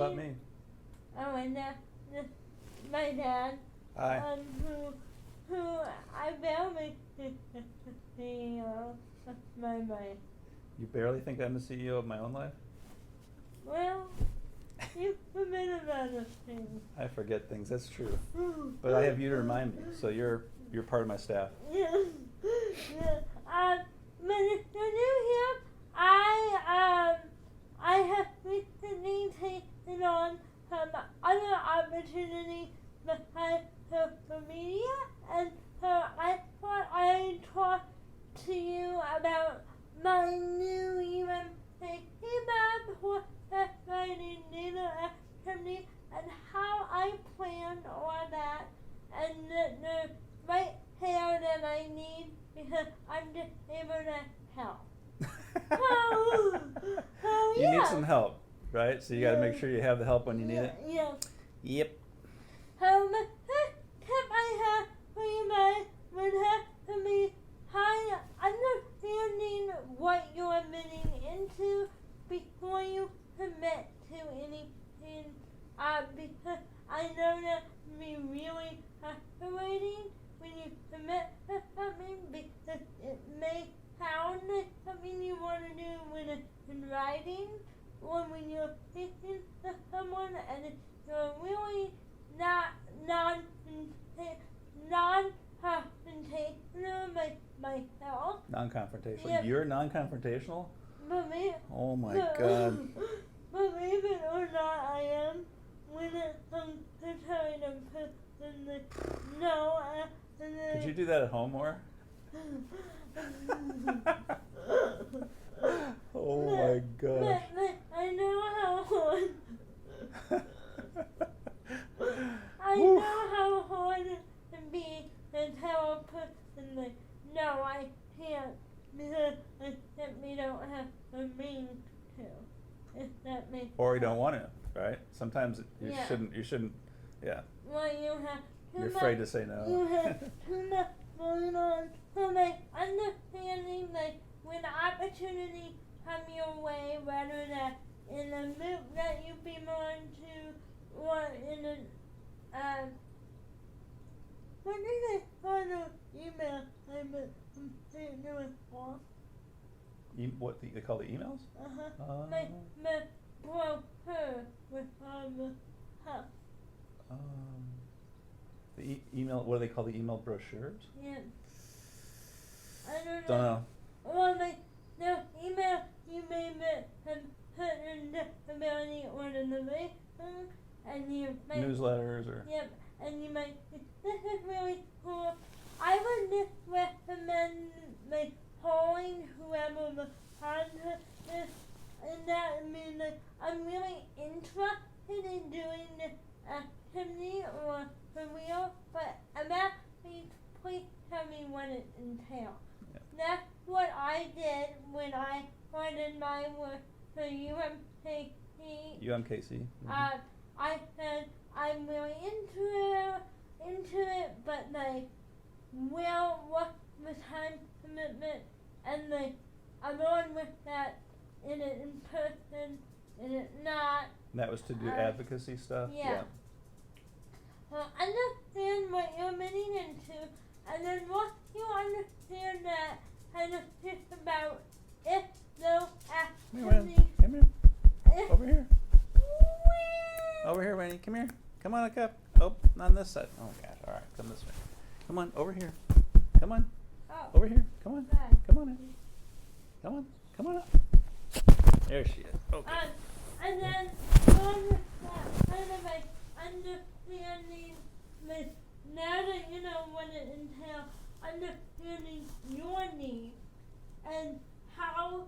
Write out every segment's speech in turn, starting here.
about me? Oh, and my dad. Hi. Who I barely CEO of my life. You barely think I'm the CEO of my own life? Well, you forget about those things. I forget things, that's true. But I have you to remind me, so you're part of my staff. Yeah. When you're here, I have recently taken on some other opportunities behind social media, and so I thought I'd talk to you about my new event lab for writing data activity and how I planned all that, and the right hair that I need because I'm just able to help. You Yeah. need some help, right? So you got to make sure you have the help when you need it. Yeah. Yep. The tip I have for you guys would have to be how understanding what you're admitting into before you commit to anything. Because I know that can be really frustrating when you commit to something because it may sound like something you want to do when it's in writing or when you're speaking to someone and you're really not non-confrontational like myself. Non-confrontational. Yep. You're non-confrontational? Oh my But- God. Believe it or not, I am when it comes to telling a person like, no, and then Could you do that at home more? Oh my gosh. I know how hard. I Whew. know how hard it can be to tell a person like, no, I can't because I simply don't have the means to. If that makes Or you sense. don't want to, right? Sometimes you Yeah. shouldn't, yeah. Well, you have too You're much. afraid to say no. You have too much going on. So, like, understanding, like, when opportunity come your way, whether that in a group that you belong to, or in a, what did they call the email I'm doing for? What they call the emails? My broker with all the help. The email. What do they call the email brochures? Yeah. I don't Don't know. Well, like, the email you may have put in disability or the living, and you might. Newsletters or. Yep, and you might think, this is really cool. I would just recommend, like, calling whoever the contact is, and that means, like, I'm really interested in doing this activity or for real, but I'm actually, please tell me what it entails. Yeah. That's what I did when I started my work for UMKC. UMKC. I said I'm really into it, but like, well, what's the time commitment? And like, I'm on with that. Is it in person? Is it not? And that was to do advocacy stuff. Yeah. Understand what you're getting into, and then once you understand that, kind of think about if those Come here, activities. Come here. If, Over here. Over here, Winnie. Come here. Come on, up. Oh, on this side. Oh gosh. All right. Come this way. Come on. Over here. Come on. Oh, Over here. Come on. right. Come on in. Come on. Come on up. There she is. Okay. And then going with that, kind of like understanding, like, now that you know what it entails, understanding your needs and how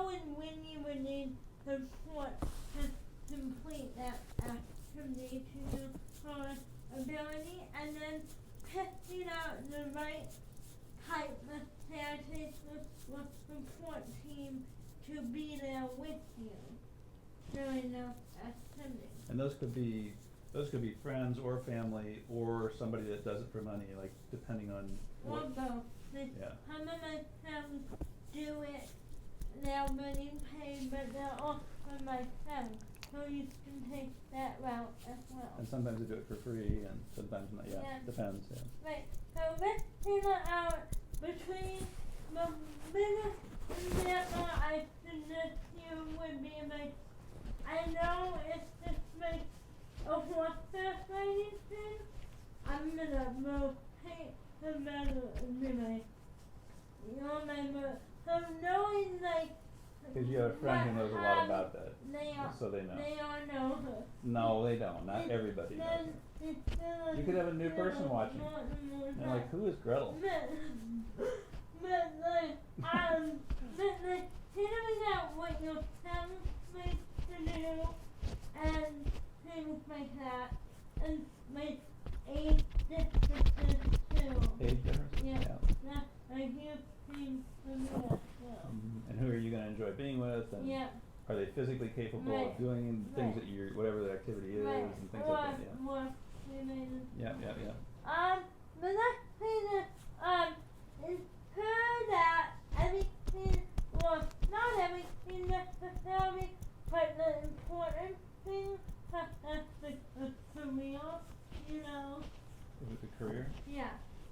and when you would need support to complete that activity to your ability, and then testing out the right type of therapist or support team to be there with you during those activities. And those could be friends or family or somebody that does it for money, like depending on Or what. both. Like, Yeah. some of my friends do it, they're getting paid, but they're also my friends. so you can take that route as well. And sometimes they do it for free, and sometimes not. Yeah, Yeah. depends. Yeah. Right, so let's figure out between the biggest endeavor I suggest you would be like, I know it's just like a horse riding thing. I'm gonna rotate the metal and be like, you're my so knowing like Because you have a friend who knows a lot about that, they are, so they know. they all know her. No, they don't. Not everybody knows. Then Her. it's still You could have a new person watching. more And like, who is Gretel? but like figuring out what your family likes to do and things like that, and like age differences too. Age difference? Yeah, that's a huge thing for me as well. And who are you going to enjoy being with? And Yeah. are they physically capable Right. of doing things Right. that you're, whatever the activity is, Right. and things Or like that? Yeah. more related. Yeah, yeah, yeah. The next thing is her that everything, well, not everything necessarily, but the important things, such as a career, you know, Is it a career? yeah,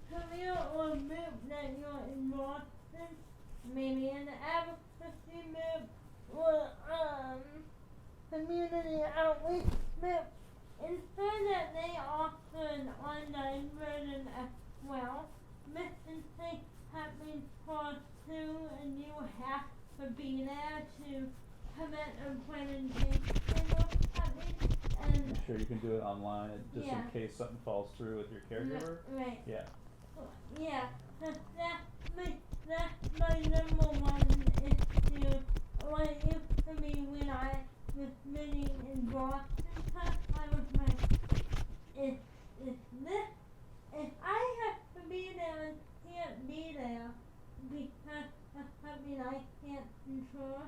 career or move that you're involved in, maybe an advocacy move, or, community outreach move. Ensure that they offer an online version as well. Mission things happening for two, and you have to be there to prevent a presentation or something. And I'm sure you can do it online, just Yeah. in case something falls through with your caregiver. right, Yeah. yeah. That's my number one issue. What it used to be when I was living in Boston, I was like, if I have to be there and can't be there because of something I can't control,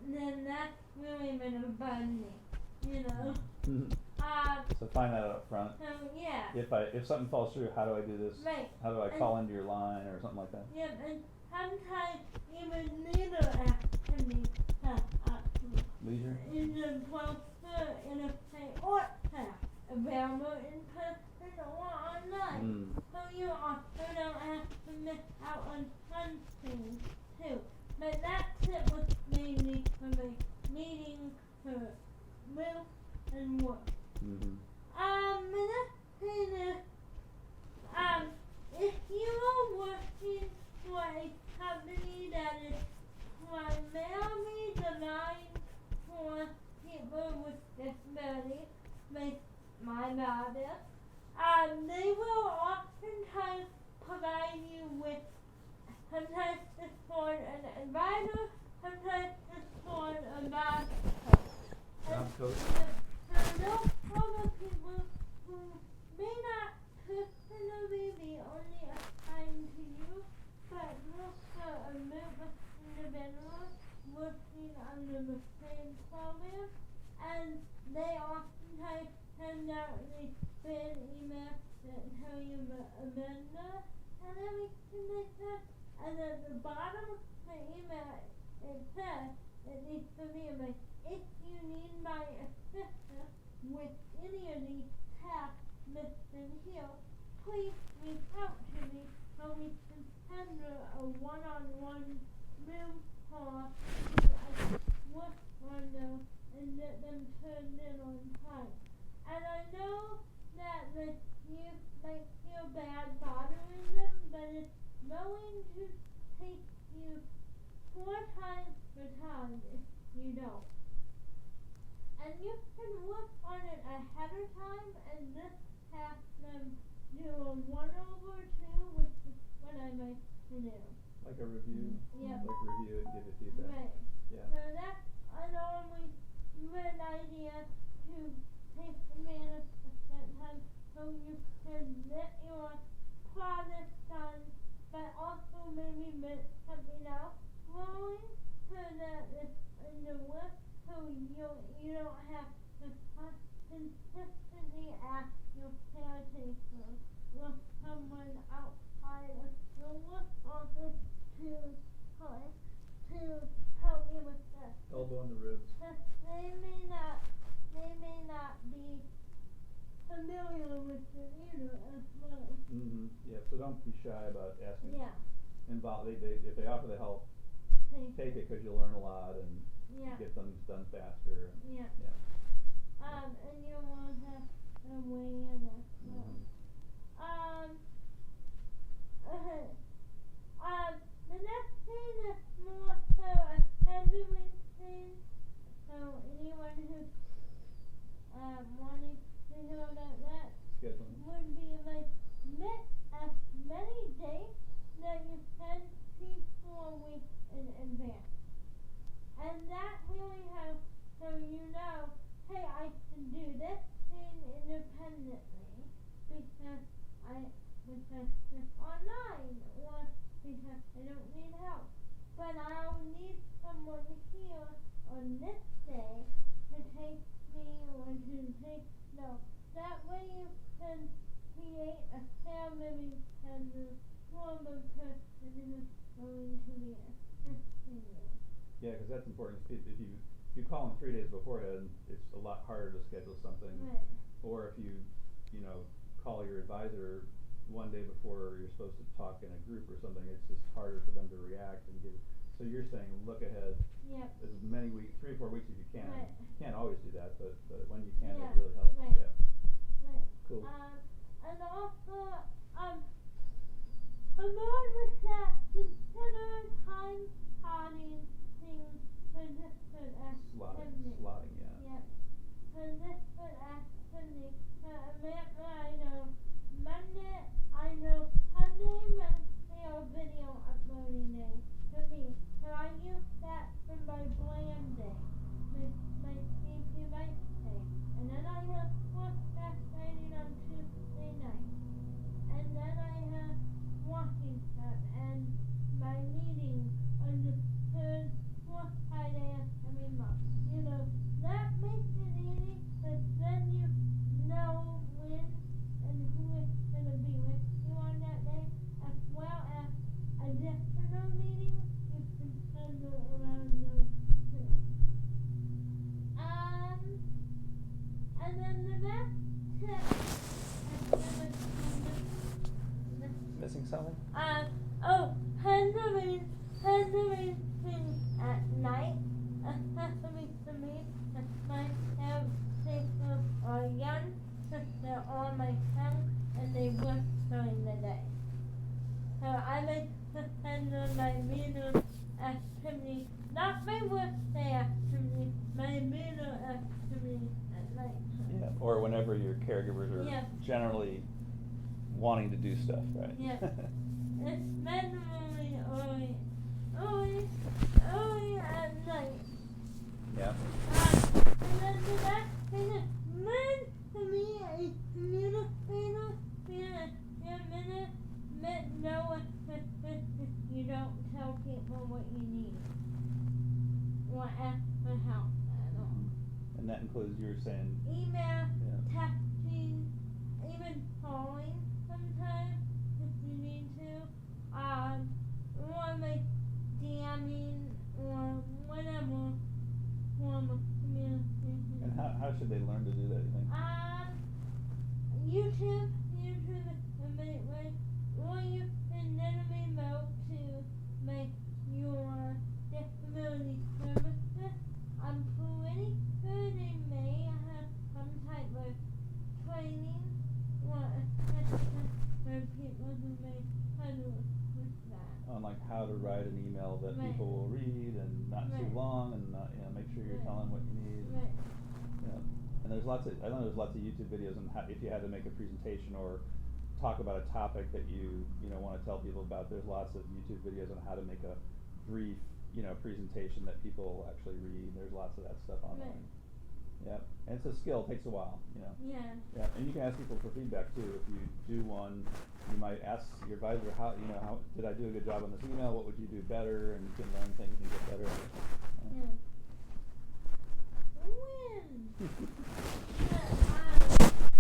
then that's really gonna bug me, you know. So find that out up front. So yeah, If something falls through, how do I do this? right. How do I call into your line or something like that? Yep, and sometimes even leader activities Leisure? in the brochure in a state or class, available in person or online. So you also don't have to miss out on fun things too. But that's it was mainly for like meetings for will and work. The next thing is, if you are working for a company that is primarily designed for people with disabilities, like my daughter, they will oftentimes provide you with, sometimes it's for an advisor, sometimes it's for a master. Job coach? Those other people who may not personally be only assigned to you, but also a member individual working under the same program, and they oftentimes send out the spam email that tell you the agenda and everything like that. And at the bottom of the email it says it needs to be like, if you need my assistance with any of these tasks listed here, please reach out to me so we can schedule a one-on-one Zoom call so I can work on them and get them turned in on time. And I know that you might feel bad bothering them, but it's going to take you 4 times the time if you don't. And you can work on it ahead of time and just have them do a 1/2, which is what I like to do. Like a review? Yep. Like review and give you feedback? Right. Yeah. So that's an always good idea to take advantage of that time so you can get your project done, but also maybe get something else rolling so that it's in the work so you don't have to consistently ask your caretaker or someone outside of your work office to help you with this. Elbow in the ribs. They may not shy about asking. Yeah. If they offer the help, take it because you'll learn a lot and Yeah. get things done faster. And, Yeah. yeah. And you won't have to weigh in it. So. Mhm. The next thing is more so a handling thing. So anyone who's wanting to know about that Scheduling. would be like as many days that you can before weeks in advance. And that really helps so you know, hey, I can do this thing independently because it's online or because I don't need help. But I'll need someone here on this day to take me or to take notes. That way you can create a family dependent from a person who's going to be assisting you. Yeah, because that's important. If you call them 3 days beforehand, it's a lot harder to schedule something. Right. Or if you call your advisor 1 day before you're supposed to talk in a group or something, it's just harder for them to react and give. So you're saying look ahead. Yep. As many weeks, 3 or 4 weeks if you can. Right. You can't always do that, but when you can, Yeah, it really helps. right. Yeah. Right. Cool. And also, along with that, consider time slotting things for different activities. Slotting, yeah. Yep. For different activities. I know Monday, I know Sunday, Wednesday are video uploading day for me. So I use that for my bland day, my CP Rights day. And then I have horseback riding on Tuesday night. And then I have walking stuff and my meeting on the third, fourth Friday of every month. That makes it easy, but then you know when and who is going to be with you on that day, as well as additional meetings you can schedule around those too. And then the next tip, Missing something? handling things at night, especially for me, as my parents are young, since they're on my tongue and they work during the day. So I like to handle my meal activity, not my workday activity, my meal activity at night. Yeah. Or whenever your caregivers are Yeah. generally wanting to do stuff, right? Yeah. It's manually early at night. Yeah. And then the next thing is learn to be a communicator. Know if you don't tell people what you need or ask for help at all. And that includes, you were saying, Email, yeah. texting, even calling sometimes if you need to, or like DMing or whatever form of communication. And how should they learn to do that, you think? YouTube is a great way, or you can literally go to like your disability services. I'm pretty sure they may have some type of training or assistance for people who may struggle with that. On like how to write an email that Right. people will read and not too Right. long and not, make sure you're Right. telling what you need. Right. Yeah. And there's I know there's lots of YouTube videos on how, if you had to make a presentation or talk about a topic that you want to tell people about, there's lots of YouTube videos on how to make a brief, presentation that people will actually read. There's lots of that stuff online. Right. Yeah. And it's a skill, it takes a while, Yeah. Yeah, and you can ask people for feedback too. If you do one, you might ask your advisor, how did I do a good job on this email? What would you do better? And you can learn things and get better. Yeah. Win.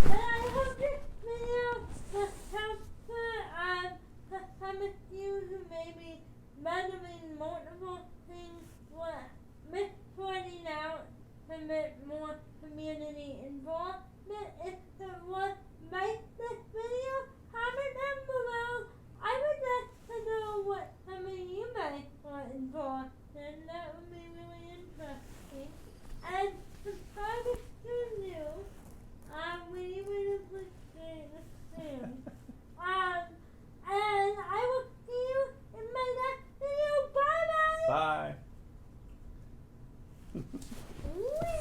But I hope this video was helpful for some of you who may be managing multiple things or sorting out to make more community involvement. If there was, like this video, comment down below. I Wee!